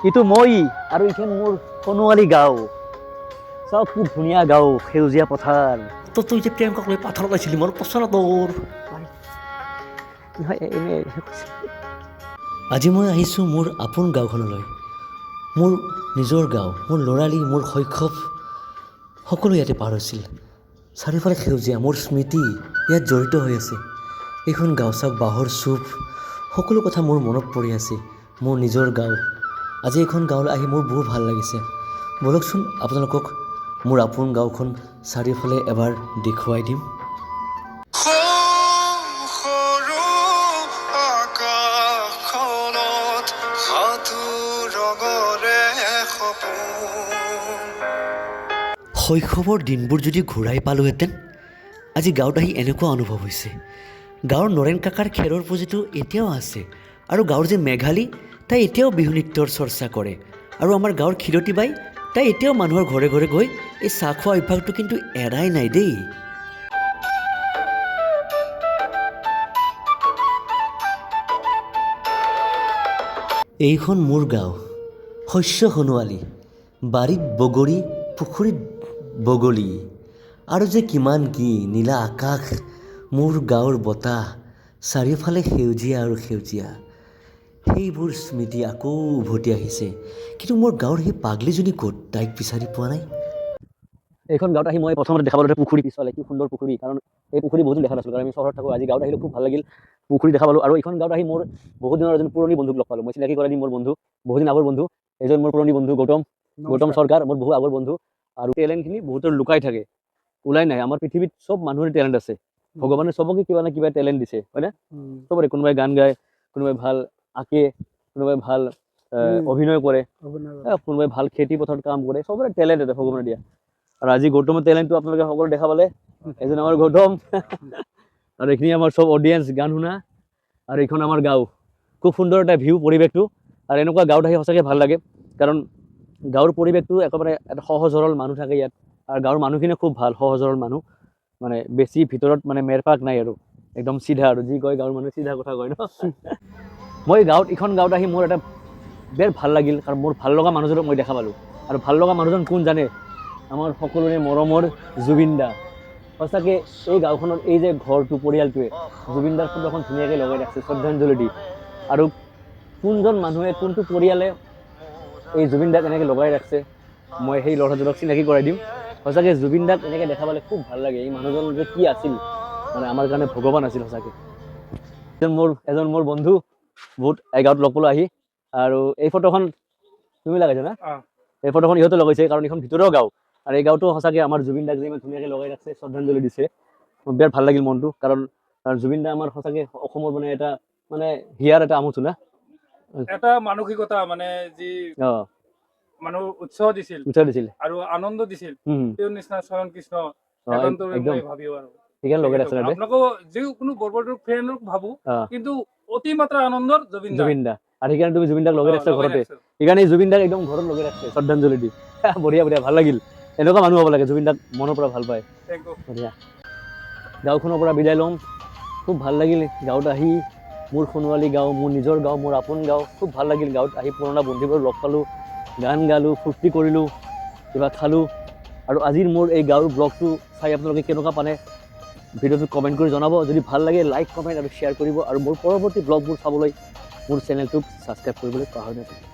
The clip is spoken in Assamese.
ইটো মই আৰু এইখন মোৰ সোণোৱালী গাঁও চব খুব ধুনীয়া গাঁও সেউজীয়া পথাৰ তো তুই যে প্ৰিয়ংকাক লৈ পাথাৰত আহিছিলি মোৰ পচন্দ তোৰ আজি মই আহিছোঁ মোৰ আপোন গাঁওখনলৈ মোৰ নিজৰ গাঁও মোৰ ল'ৰালি মোৰ শৈশৱ সকলো ইয়াতে পাৰ হৈছিল চাৰিওফালে সেউজীয়া মোৰ স্মৃতি ইয়াত জড়িত হৈ আছে এইখন গাঁও চাওক বাঁহৰ চুপ সকলো কথা মোৰ মনত পৰি আছে মোৰ নিজৰ গাঁও আজি এইখন গাঁৱলৈ আহি মোৰ বহুত ভাল লাগিছে বলকচোন আপোনালোকক মোৰ আপোন গাঁওখন চাৰিওফালে এবাৰ দেখুৱাই দিম শৈশৱৰ দিনবোৰ যদি ঘূৰাই পালোহেঁতেন আজি গাঁৱত আহি এনেকুৱা অনুভৱ হৈছে গাঁৱৰ নৰেন কাকাৰ খেৰৰ পুঁজিটো এতিয়াও আছে আৰু গাঁৱৰ যে মেঘালী তাই এতিয়াও বিহু নৃত্যৰ চৰ্চা কৰে আৰু আমাৰ গাঁৱৰ ক্ষীৰতী বাই তাই এতিয়াও মানুহৰ ঘৰে ঘৰে গৈ এই চাহ খোৱা অভ্যাসটো কিন্তু এৰাই নাই দেই এইখন মোৰ গাঁও শস্য সোণোৱালী বাৰীত বগৰী পুখুৰীত বগলী আৰু যে কিমান কি নীলা আকাশ মোৰ গাঁৱৰ বতাহ চাৰিওফালে সেউজীয়া আৰু সেউজীয়া সেইবোৰ স্মৃতি আকৌ উভতি আহিছে কিন্তু মোৰ গাঁৱৰ সেই পাগলীজনী ক'ত তাইক বিচাৰি পোৱা নাই এইখন গাঁৱত আহি মই প্ৰথমতে দেখা পালোঁ পুখুৰী পিছফালে কি সুন্দৰ পুখুৰী কাৰণ এই পুখুৰী বহুত দেখা নাছিলোঁ কাৰণ আমি চহৰত থাকোঁ আজি গাঁৱত আহিলোঁ খুব ভাল লাগিল পুখুৰী দেখা পালোঁ আৰু এইখন গাঁৱত আহি মোৰ বহুত দিনৰ এজন পুৰণি বন্ধুক লগ পালোঁ মই চিনাকি কৰাই দিম মোৰ বন্ধু বহুত দিন আগৰ বন্ধু এজন মোৰ পুৰণি বন্ধু গৌতম চৰকাৰ মোৰ বহু আগৰ বন্ধু আৰু টেলেণ্টখিনি বহুতৰ লুকাই থাকে ওলাই নাই আমাৰ পৃথিৱীত চব মানুহৰ টেলেণ্ট আছে ভগৱানে চবকে কিবা না কিবা টেলেণ্ট দিছে হয়নে চবৰে কোনোবাই গান গায় কোনোবাই ভাল আঁকে কোনোবাই ভাল অভিনয় কৰে কোনোবাই ভাল খেতি পথাৰত কাম কৰে চবৰে টেলেণ্ট আছে ভগৱানে দিয়া আৰু আজি গৌতমৰ টেলেণ্টটো আপোনালোকে সকলো দেখা পালে এজন আমাৰ গৌতম আৰু এইখিনি আমাৰ চব অডিয়েঞ্চ গান শুনা আৰু এইখন আমাৰ গাঁও খুব সুন্দৰ এটা ভিউ পৰিৱেশটো আৰু এনেকুৱা গাঁৱত আহি সঁচাকৈ ভাল লাগে কাৰণ গাঁৱৰ পৰিৱেশটো একেবাৰে এটা সহজ সৰল মানুহ থাকে ইয়াত আৰু গাঁৱৰ মানুহখিনি খুব ভাল সহজ সৰল মানুহ মানে বেছি ভিতৰত মানে মেৰপাক নাই আৰু একদম চিধা আৰু যি কয় গাঁৱৰ মানুহে চিধা কথা কয় ন মই এইখন গাঁৱত আহি মোৰ এটা বিৰাট ভাল লাগিল কাৰণ মোৰ ভাল লগা মানুহজনক মই দেখা পালোঁ আৰু ভাল লগা মানুহজন কোন জানে আমাৰ সকলোৰে মৰমৰ জুবিন দা সঁচাকৈ এই গাঁওখনৰ এই যে ঘৰটো পৰিয়ালটোৱে জুবিন দাৰ ফটো এখন ধুনীয়াকৈ লগাই ৰাখিছে শ্ৰদ্ধাঞ্জলি দি আৰু কোনজন মানুহে কোনটো পৰিয়ালে এই জুবিন দাক এনেকৈ লগাই ৰাখিছে মই সেই ল'ৰাজনক চিনাকি কৰাই দিম সঁচাকৈ জুবিন দাক এনেকৈ দেখা পালে খুব ভাল লাগে এই মানুহজন যে কি আছিল মানে আমাৰ কাৰণে ভগৱান আছিল সঁচাকৈ এজন মোৰ বন্ধু বহুত এই গাঁৱত লগ পালোঁ আহি আৰু এই ফটোখন তুমি লগাইছা না এই ফটোখন ইহঁতে লগাইছে কাৰণ এইখন ভিতৰৰ গাঁও আৰু এই গাঁওটো সঁচাকৈ আমাৰ জুবিন দাক যে ইমান ধুনীয়াকৈ লগাই ৰাখিছে শ্ৰদ্ধাঞ্জলি দিছে মোৰ বিৰাট ভাল লাগিল মনটো কাৰণ জুবিন দা আমাৰ সঁচাকৈ অসমৰ মানে এটা মানে হিয়াৰ এটা আমোদ না এটা মানসিকতা মানে যি মানুহ উৎসাহ দিছিল আৰু আনন্দ দিছিল তেওঁৰ নিচিনা স্বয়ং কৃষ্ণ ভাবিও আৰু সেইকাৰণে লগাই ৰাখিছে আপোনালোকো যিকোনো বৰবৰটোৰ ফ্ৰেণ্ডক ভাবো কিন্তু অতি মাত্ৰা আনন্দৰ জুবিন দা আৰু সেইকাৰণে তুমি জুবিন দাক লগাই ৰাখিছা ঘৰতে সেইকাৰণে জুবিন দাক একদম ঘৰত লগাই ৰাখিছে শ্ৰদ্ধাঞ্জলি দি বঢ়িয়া বঢ়িয়া ভাল লাগিল এনেকুৱা মানুহ হ'ব লাগে জুবিন দাক মনৰ পৰা ভাল পায় বঢ়িয়া গাঁওখনৰ পৰা বিদায় ল'ম খুব ভাল লাগিল গাঁৱত আহি মোৰ সোণোৱালী গাঁও মোৰ নিজৰ গাঁও মোৰ আপোন গাঁও খুব ভাল লাগিল গাঁৱত আহি পুৰণা বন্ধুবোৰ লগ পালোঁ গান গালোঁ ফূৰ্তি কৰিলোঁ কিবা খালোঁ আৰু আজিৰ মোৰ এই গাঁৱৰ ব্লগটো চাই আপোনালোকে কেনেকুৱা পালে ভিডিঅ'টোত কমেণ্ট কৰি জনাব যদি ভাল লাগে লাইক কমেণ্ট আৰু শ্বেয়াৰ কৰিব আৰু মোৰ পৰৱৰ্তী ব্লগবোৰ চাবলৈ মোৰ চেনেলটোক ছাবস্ক্ৰাইব কৰিবলৈ পাহৰি নাথাকিব